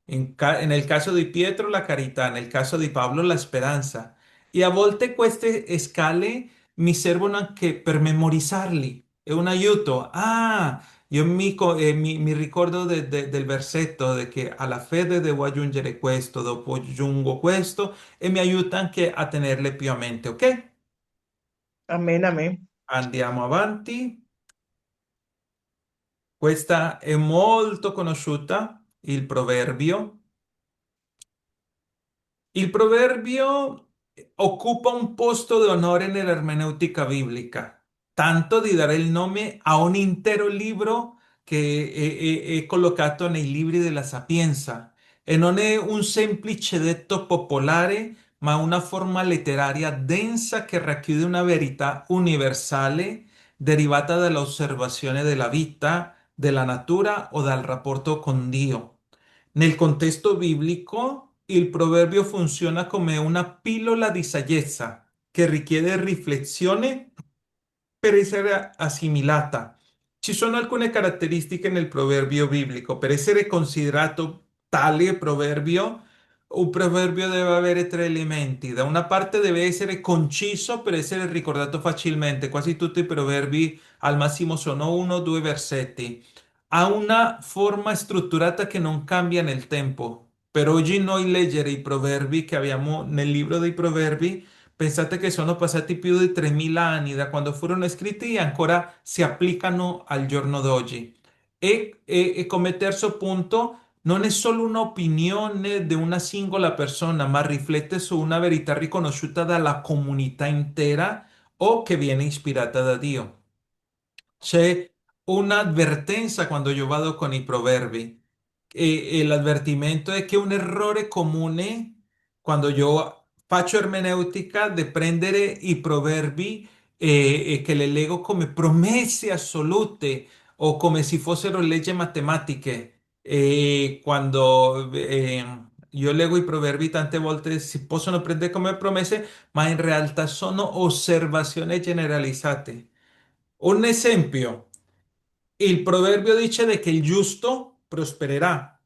Nel caso di Pietro la carità, nel caso di Pablo la speranza. E a volte queste scale mi servono anche per memorizzarli. È un aiuto. Io mi ricordo del versetto di che alla fede devo aggiungere questo, dopo aggiungo questo e mi aiuta anche a tenerle più a mente, ok? amén, amén. Andiamo avanti. Questa è molto conosciuta, il proverbio. Il proverbio occupa un posto di onore nell'ermeneutica biblica, tanto di dare il nome a un intero libro che è collocato nei libri della Sapienza e non è un semplice detto popolare, ma una forma letteraria densa che racchiude una verità universale derivata dall'osservazione della vita, della natura o dal rapporto con Dio. Nel contesto biblico, il proverbio funziona come una pillola di saggezza che richiede riflessione per essere assimilata. Ci sono alcune caratteristiche nel proverbio biblico. Per essere considerato tale proverbio, un proverbio deve avere tre elementi. Da una parte deve essere conciso per essere ricordato facilmente. Quasi tutti i proverbi al massimo sono uno o due versetti. Ha una forma strutturata che non cambia nel tempo. Per oggi noi leggere i proverbi che abbiamo nel libro dei proverbi, pensate che sono passati più di 3000 anni da quando furono scritti e ancora si applicano al giorno d'oggi. E come terzo punto, non è solo un'opinione di una singola persona, ma riflette su una verità riconosciuta dalla comunità intera o che viene ispirata da Dio. C'è un'avvertenza quando io vado con i proverbi e l'avvertimento è che un errore comune quando io faccio ermeneutica di prendere i proverbi e che le leggo come promesse assolute o come se fossero leggi matematiche. E quando io leggo i proverbi tante volte si possono prendere come promesse, ma in realtà sono osservazioni generalizzate. Un esempio, il proverbio dice de che il giusto prospererà,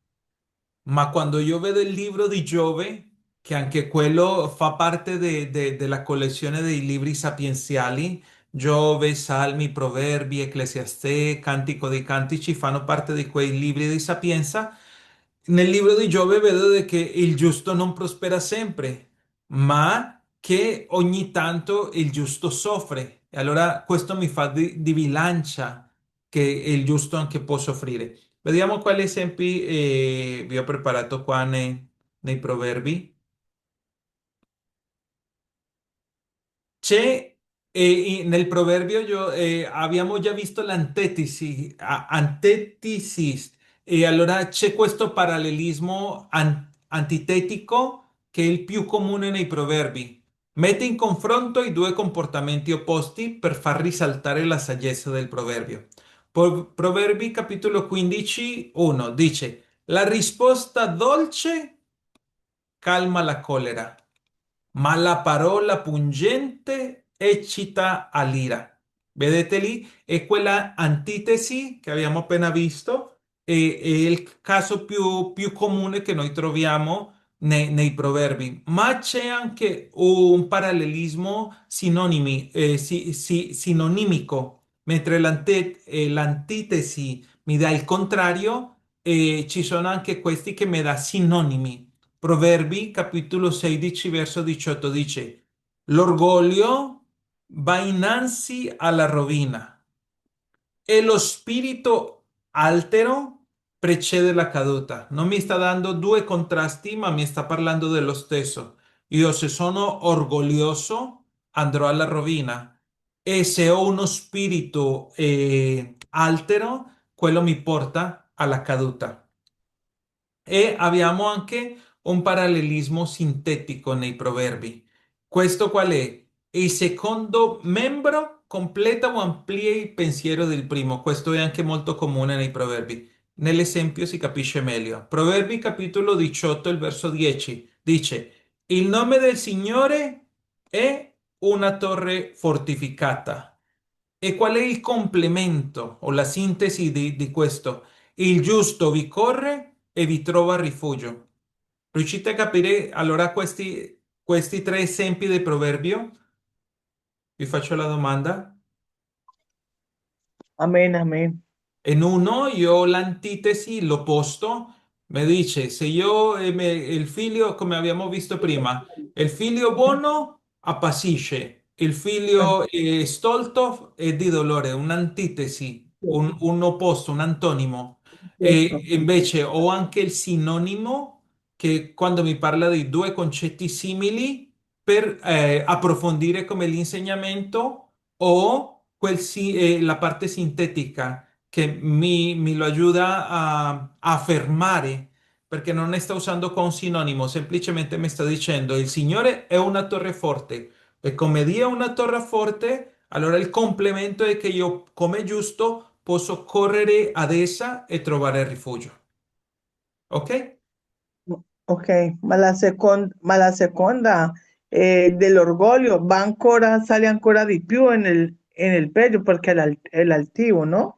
ma quando io vedo il libro di Giove, che anche quello fa parte della collezione dei libri sapienziali, Giove, Salmi, Proverbi, Ecclesiaste, Cantico dei Cantici fanno parte di quei libri di sapienza. Nel libro di Giove vedo che il giusto non prospera sempre, ma che ogni tanto il giusto soffre. E allora questo mi fa di bilancia che il giusto anche può soffrire. Vediamo quali esempi vi ho preparato qua nei proverbi. C'è nel proverbio abbiamo già visto l'antitesis, e allora c'è questo parallelismo antitetico che è il più comune nei proverbi. Mette in confronto i due comportamenti opposti per far risaltare la saggezza del proverbio. Proverbi capitolo 15, 1 dice, la risposta dolce calma la collera, ma la parola pungente eccita all'ira. Vedete lì? È quella antitesi che abbiamo appena visto, è il caso più comune che noi troviamo nei proverbi, ma c'è anche un parallelismo sinonimico, mentre l'antitesi mi dà il contrario, e ci sono anche questi che mi dà sinonimi. Proverbi capitolo 16 verso 18 dice, l'orgoglio va innanzi alla rovina e lo spirito altero precede la caduta. Non mi sta dando due contrasti, ma mi sta parlando dello stesso. Io se sono orgoglioso andrò alla rovina, e se ho uno spirito altero, quello mi porta alla caduta. E abbiamo anche un parallelismo sintetico nei proverbi. Questo qual è? Il secondo membro completa o amplia il pensiero del primo. Questo è anche molto comune nei proverbi. Nell'esempio si capisce meglio. Proverbi capitolo 18, il verso 10 dice, il nome del Signore è una torre fortificata. E qual è il complemento o la sintesi di questo? Il giusto vi corre e vi trova rifugio. Riuscite a capire allora questi tre esempi di proverbio? Vi faccio la domanda. Amén, amén. En uno io ho l'antitesi, l'opposto, mi dice se io il figlio, come abbiamo visto prima, il figlio buono appassisce, il Ah, figlio stolto è di dolore, un'antitesi, un opposto, un antonimo. E cierto. invece ho anche il sinonimo che quando mi parla di due concetti simili per approfondire come l'insegnamento, o la parte sintetica che mi lo aiuta a affermare, perché non sta usando qua un sinonimo, semplicemente mi sta dicendo il Signore è una torre forte, e come Dio è una torre forte, allora il complemento è che io come giusto posso correre ad essa e trovare rifugio. Ok? Ok, ma la seconda dell'orgoglio va ancora, sale ancora di più en el peggio perché è l'altivo, ¿no?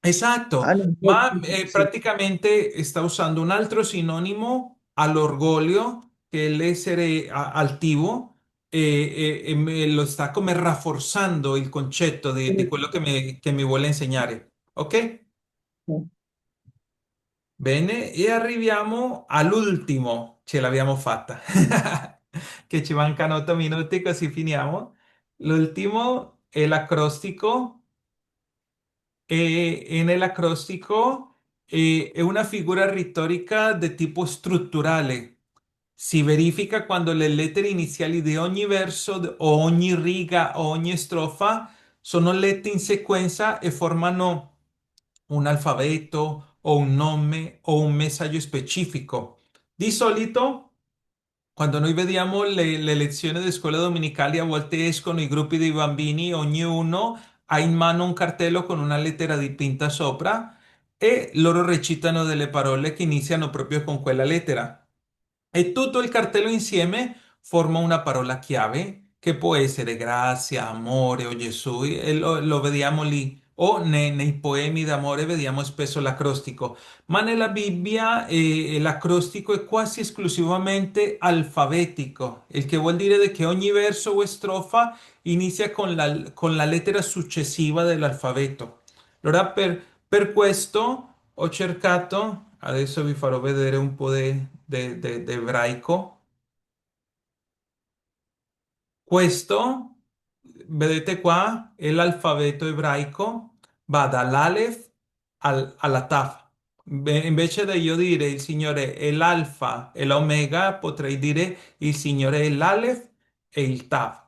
Esatto, Ah, no, ma sì. praticamente sta usando un altro sinonimo all'orgoglio, che è l'essere altivo, e me lo sta come rafforzando il concetto di quello che mi vuole insegnare. Ok? Bene, e arriviamo all'ultimo, ce l'abbiamo fatta, che ci mancano 8 minuti così finiamo. L'ultimo è l'acrostico. E en el acróstico è una figura retorica di tipo strutturale. Si verifica quando le lettere iniziali di ogni verso o ogni riga o ogni strofa sono lette in sequenza e formano un alfabeto o un nome o un messaggio specifico. Di solito, quando noi vediamo le lezioni di scuola domenicali, a volte escono i gruppi di bambini, ognuno ha in mano un cartello con una lettera dipinta sopra, e loro recitano delle parole che iniziano proprio con quella lettera. E tutto il cartello insieme forma una parola chiave che può essere grazia, amore o Gesù, e lo vediamo lì. O nei poemi d'amore vediamo spesso l'acrostico, ma nella Bibbia l'acrostico è quasi esclusivamente alfabetico, il che vuol dire che ogni verso o strofa inizia con la lettera successiva dell'alfabeto. Allora, per questo ho cercato, adesso vi farò vedere un po' di ebraico. Questo, vedete qua, è l'alfabeto ebraico, va dall'Alef alla Taf. Invece di io dire il Signore è l'Alfa e l'Omega, potrei dire il Signore è l'Alef e il Taf.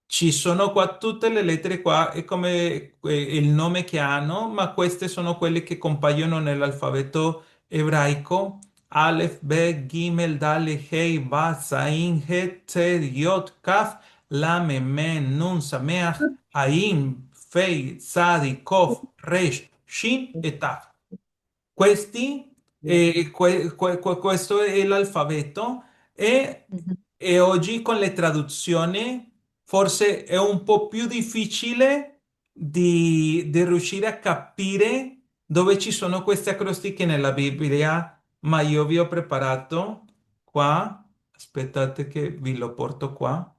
ci sono qua tutte le lettere qua, è come il nome che hanno, ma queste sono quelle che compaiono nell'alfabeto ebraico. Aleph, Bet, Gimel, Dalet, Hei, Vav, Zayin, Het, Tzed, Yod, Kaf, Lamed, Mem, Nun, Sameach, Ayin, Fei, Tzadi, Kof, Resh, Shin e Tav. Questo è l'alfabeto e, Ujú. e oggi con le traduzioni forse è un po' più difficile di riuscire a capire dove ci sono queste acrostiche nella Bibbia, ma io vi ho preparato qua, aspettate che vi lo porto qua.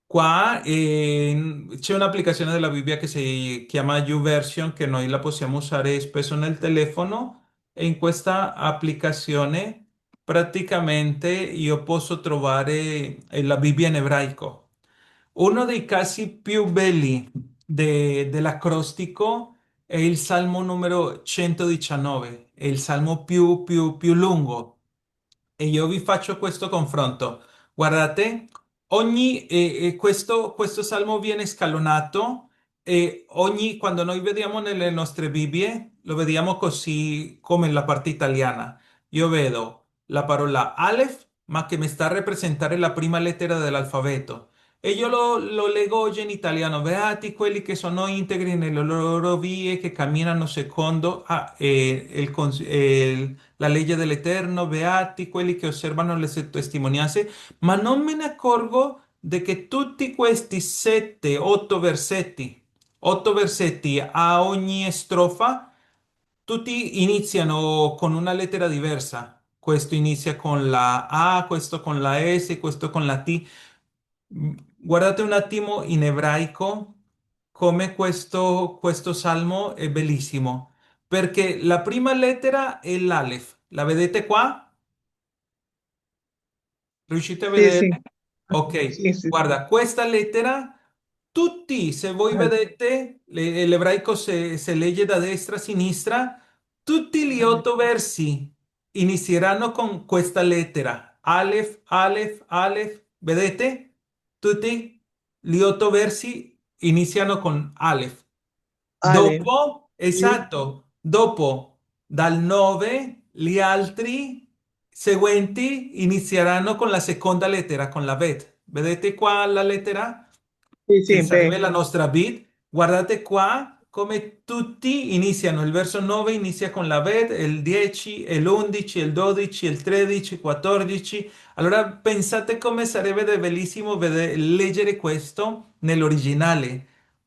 Qua c'è un'applicazione della Bibbia che si chiama YouVersion che noi la possiamo usare spesso nel telefono e in questa applicazione praticamente io posso trovare la Bibbia in ebraico. Uno dei casi più belli dell'acrostico è il Salmo numero 119, è il salmo più lungo. E io vi faccio questo confronto. Guardate, questo salmo viene scalonato e quando noi vediamo nelle nostre Bibbie, lo vediamo così come nella parte italiana. Io vedo la parola Aleph, ma che mi sta a rappresentare la prima lettera dell'alfabeto. E io lo leggo oggi in italiano. Beati quelli che sono integri nelle loro vie, che camminano secondo la legge dell'Eterno, beati quelli che osservano le sue testimonianze, ma non me ne accorgo di che tutti questi sette, otto versetti a ogni strofa, tutti iniziano con una lettera diversa. Questo inizia con la A, questo con la S, questo con la T. Guardate un attimo in ebraico come questo salmo è bellissimo, perché la prima lettera è l'Alef. La vedete qua? Riuscite a Sí, vedere? sí, Ok, sí, sí, sí. guarda, questa lettera, tutti, se voi Vale, vedete, l'ebraico se legge da destra a sinistra, tutti gli vale. otto versi inizieranno con questa lettera. Aleph, Aleph, Aleph, vedete? Tutti gli otto versi iniziano con Aleph. Vale. Dopo, Sí, esatto, dopo dal 9 gli altri seguenti inizieranno con la seconda lettera, con la Bet. Vedete qua la lettera? sí, Che sí, sarebbe ve. la nostra bit. Guardate qua come tutti iniziano. Il verso 9 inizia con la vet, il 10, l'11, il 12, il 13, il 14. Allora pensate come sarebbe bellissimo leggere questo nell'originale.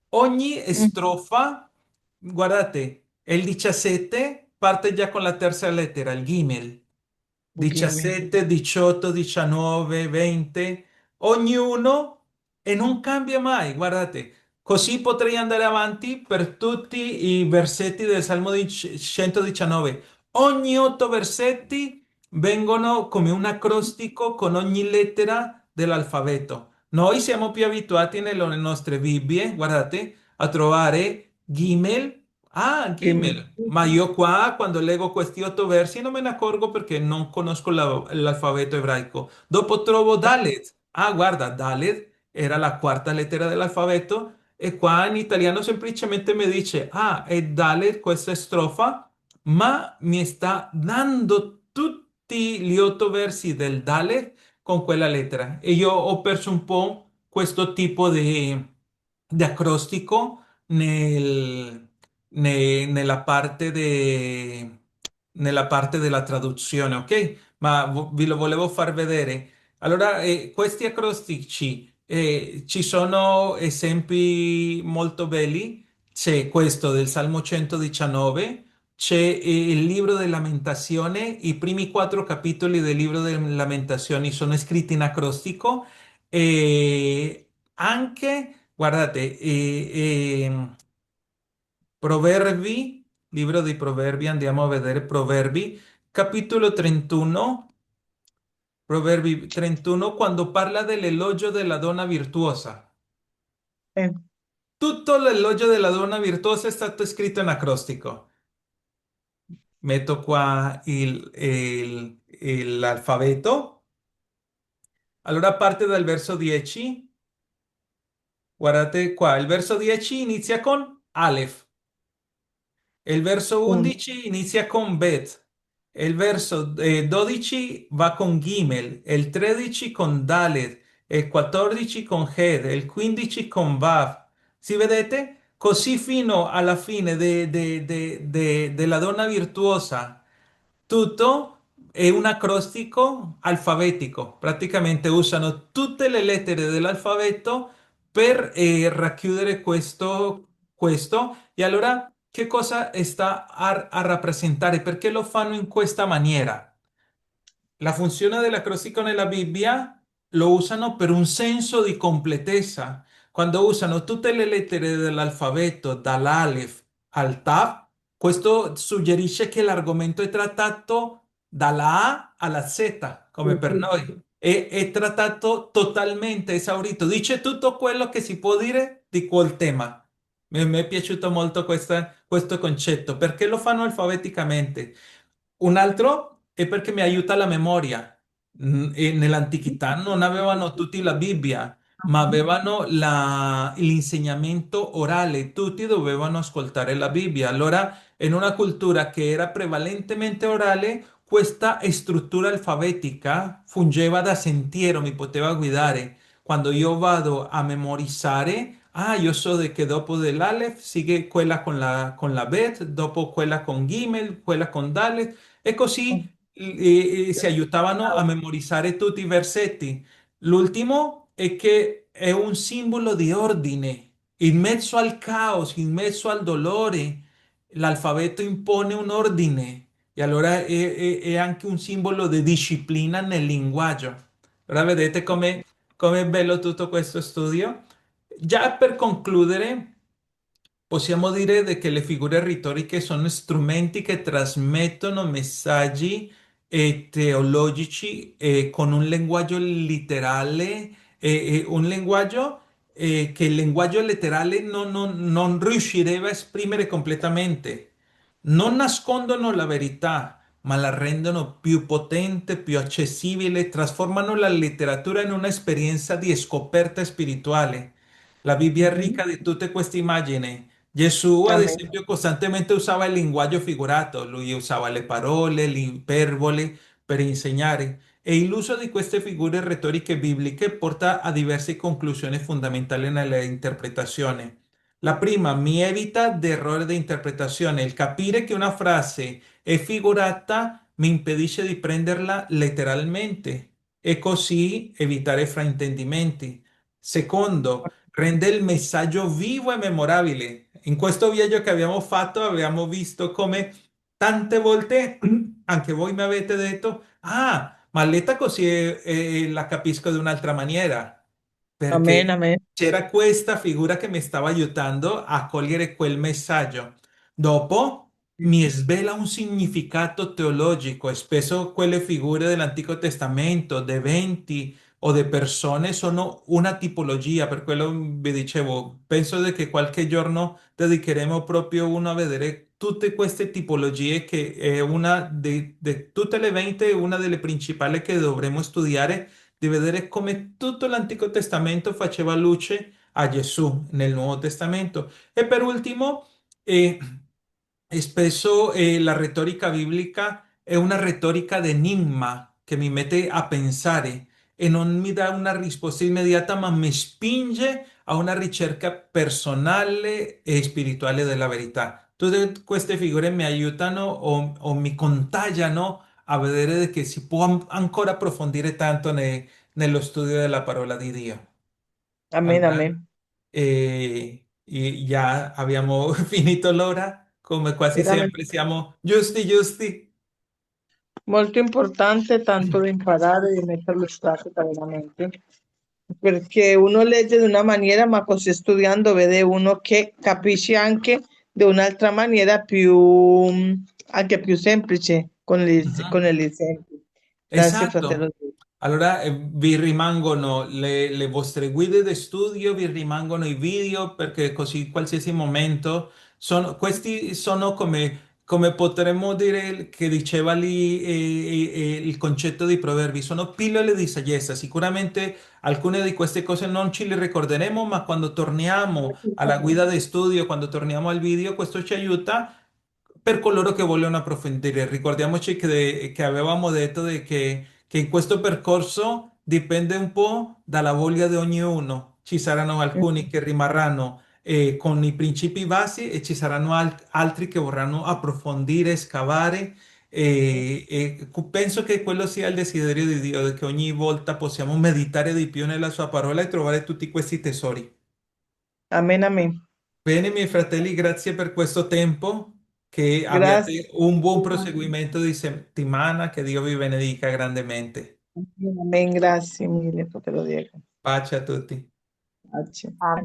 Ogni Mm, strofa, guardate, il 17 parte già con la terza lettera, il Gimel. ok, ve. 17, 18, 19, 20, ognuno e non cambia mai, guardate. Così potrei andare avanti per tutti i versetti del Salmo di 119. Ogni 8 versetti vengono come un acrostico con ogni lettera dell'alfabeto. Noi siamo più abituati nelle nostre Bibbie, guardate, a trovare Gimel. Ah, Gimel. Gimel. Ma io qua, quando leggo questi 8 versi, non me ne accorgo perché non conosco l'alfabeto ebraico. Dopo trovo Dalet. Ah, guarda, Dalet era la quarta lettera dell'alfabeto e qua in italiano semplicemente mi dice, ah, è Dalet questa strofa, ma mi sta dando tutti gli 8 versi del Dalet con quella lettera. E io ho perso un po' questo tipo di acrostico nella parte della traduzione, ok? Ma vi lo volevo far vedere. Allora, questi acrostici, ci sono esempi molto belli. C'è questo del Salmo 119, c'è il libro di Lamentazione, i primi 4 capitoli del libro delle Lamentazioni sono scritti in acrostico e anche, guardate, Proverbi, libro di Proverbi, andiamo a vedere Proverbi, capitolo 31, Proverbi 31, quando parla dell'elogio della donna virtuosa. Eh, Tutto l'elogio della donna virtuosa è stato scritto in acrostico. Metto qua l'alfabeto. Allora parte dal verso 10. Guardate qua, il verso 10 inizia con Aleph. Il verso Un- 11 inizia con Bet, il verso 12 va con Gimel, il 13 con Dalet, il 14 con Hed, il 15 con Vav. Si vedete? Così fino alla fine della donna virtuosa. Tutto è un acrostico alfabetico. Praticamente usano tutte le lettere dell'alfabeto per racchiudere questo. E allora, che cosa sta a rappresentare? Perché lo fanno in questa maniera? La funzione dell'acrostico nella Bibbia lo usano per un senso di completezza. Quando usano tutte le lettere dell'alfabeto, dall'Alef al Tav, questo suggerisce che l'argomento è trattato dalla A alla Z, come per noi. È trattato totalmente esaurito. Dice tutto quello che si può dire di quel tema. Mi è piaciuto molto questo concetto. Perché lo fanno alfabeticamente? Un altro è perché mi aiuta la memoria. E nell'antichità non avevano tutti la Bibbia, ma avevano l'insegnamento orale, tutti dovevano ascoltare la Bibbia. Allora, in una cultura che era prevalentemente orale, questa struttura alfabetica fungeva da sentiero, mi poteva guidare. Quando io vado a memorizzare, io so che dopo dell'Aleph sigue quella con la Bet, dopo quella con Gimel, quella con Dalet, e così si aiutavano a memorizzare tutti i versetti. L'ultimo è che è un simbolo di ordine. In mezzo al caos, in mezzo al dolore, l'alfabeto impone un ordine e allora è anche un simbolo di disciplina nel linguaggio. Ora vedete come è bello tutto questo studio. Già per concludere, possiamo dire che le figure retoriche sono strumenti che trasmettono messaggi teologici con un linguaggio letterale, un linguaggio che il linguaggio letterale non riuscirebbe a esprimere completamente. Non nascondono la verità, ma la rendono più potente, più accessibile, trasformano la letteratura in un'esperienza di scoperta spirituale. La Bibbia è Ujú. ricca di tutte queste immagini. Gesù, ad Amén. esempio, costantemente usava il linguaggio figurato, lui usava le parole, l'iperbole per insegnare. E l'uso di queste figure retoriche bibliche porta a diverse conclusioni fondamentali nella interpretazione. La prima, mi evita di errore di interpretazione. Il capire che una frase è figurata mi impedisce di prenderla letteralmente e così evitare fraintendimenti. Secondo, rende il messaggio vivo e memorabile. In questo viaggio che abbiamo fatto abbiamo visto come tante volte anche voi mi avete detto, ma letta così la capisco di un'altra maniera, Amén, perché amén. c'era questa figura che mi stava aiutando a cogliere quel messaggio. Dopo mi svela un significato teologico e spesso quelle figure dell'Antico Testamento, di eventi o di persone sono una tipologia, per quello vi dicevo, penso che qualche giorno dedicheremo proprio uno a vedere tutte queste tipologie che è una di tutte le 20, una delle principali che dovremo studiare, di vedere come tutto l'Antico Testamento faceva luce a Gesù nel Nuovo Testamento. E per ultimo, eh, spesso la retorica biblica è una retorica d'enigma che mi mette a pensare e non mi dà una risposta immediata, ma mi spinge a una ricerca personale e spirituale della verità. Tutte queste figure mi aiutano o mi contagiano a vedere che si può ancora approfondire tanto nello studio della parola di Dio. Amén, Allora, amén. già abbiamo finito l'ora, come quasi Veramente sempre siamo giusti, giusti. molto importante tanto da imparare e di metterlo in pratica veramente. Perché uno legge di una maniera, ma così studiando vede uno che capisce anche di un'altra maniera anche più semplice con Mhm. gli esempi. Grazie, fratello. Esatto. Allora vi rimangono le vostre guide di studio, vi rimangono i video perché così in qualsiasi momento questi sono come potremmo dire che diceva lì il concetto di proverbi, sono pillole di saggezza. Sicuramente alcune di queste cose non ce le ricorderemo, ma quando torniamo alla guida di studio, quando torniamo al video, questo ci aiuta per coloro che vogliono approfondire. Ricordiamoci che avevamo detto che in questo percorso dipende un po' dalla voglia di ognuno. Ci saranno alcuni che rimarranno con i principi basi e ci saranno altri che vorranno approfondire, scavare. Penso che quello sia il desiderio di Dio, di che ogni volta possiamo meditare di più nella sua parola e trovare tutti questi tesori. Amén, amén. Bene, miei fratelli, grazie per questo tempo. Che Gracias. abbiate un buon proseguimento di settimana. Che Dio vi benedica grandemente. Amén, gracias, mille, te lo digo. Pace a tutti. H. Andrea